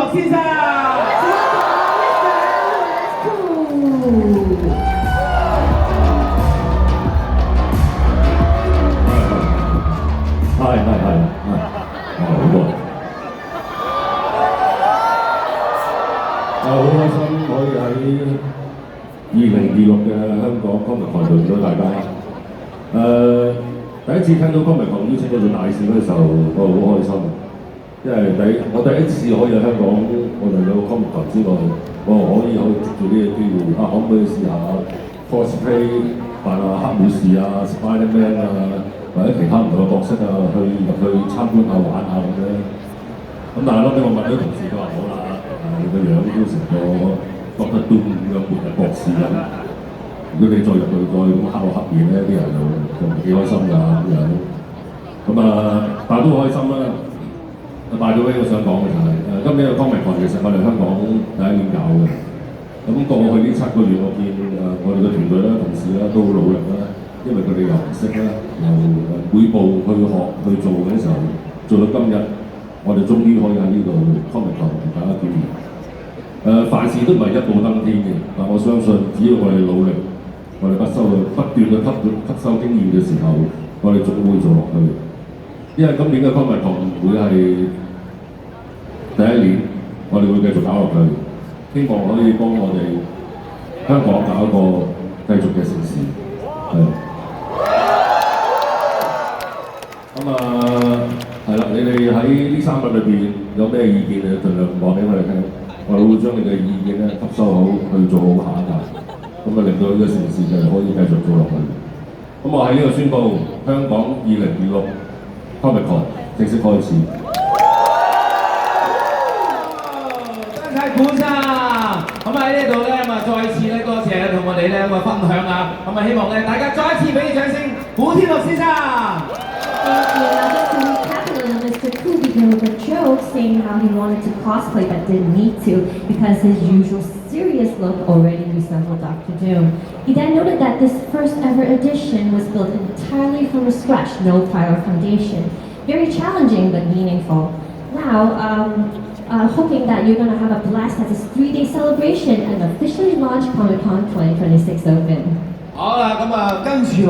樂先生。係，好喎。好開心可以喺2026嘅香港 Comic-Con 度見到大家。第一次聽到 Comic-Con 邀請我做大使嗰時候，我好開心，因為我第一次可以喺香港，我哋有 Comic-Con 之外，我可以接住呢個機會，可唔可以試下 cosplay 扮下黑武士啊、Spider-Man 啊，或者其他唔同嘅角色啊，入去參觀下玩下咁樣。咁但係後尾我問咗同事，佢話好啦，你個樣都成個Doctor Doom咁嘅末日博士咁。如果你再入去再咁黑我黑面咧，啲人就唔幾開心㗎咁樣。咁但係都好開心啦。大咗咧，我想講嘅就係今年嘅Comic-Con其實我哋香港第一年搞嘅。咁過去呢7個月，我見我哋嘅團隊啦、同事啦都好努力啦，因為佢哋又唔識啦，又每步去學去做嘅時候，做到今日，我哋終於可以喺呢度Comic-Con同大家見面。凡事都唔係一步登天嘅，但我相信只要我哋努力，我哋不斷去吸收經驗嘅時候，我哋總會做落去。因為今年嘅Comic-Con會係第一年，我哋會繼續搞落去，希望可以幫我哋香港搞一個繼續嘅城市。係啦，你哋喺呢3日裏邊有咩意見，你盡量話俾我哋聽，我哋會將你嘅意見咧吸收好，去做好下一屆，令到呢個城市就可以繼續做落去。咁我喺呢度宣布，香港2026Comic-Con 正式開始。真係鼓掌！咁喺呢度咧，再次咧多謝同我哋咧分享啊！希望咧大家再一次俾啲掌聲，古天樂先生。Mr. Koo began with a joke saying how he wanted to cosplay but didn't need to because his usual serious look already resembled Dr. Doom. He then noted that this first ever edition was built entirely from scratch, no prior foundation. Very challenging but meaningful. Now, hoping that you're going to have a blast at this 3-day celebration and officially launch Comic-Con 2026 Open. 好啦，跟住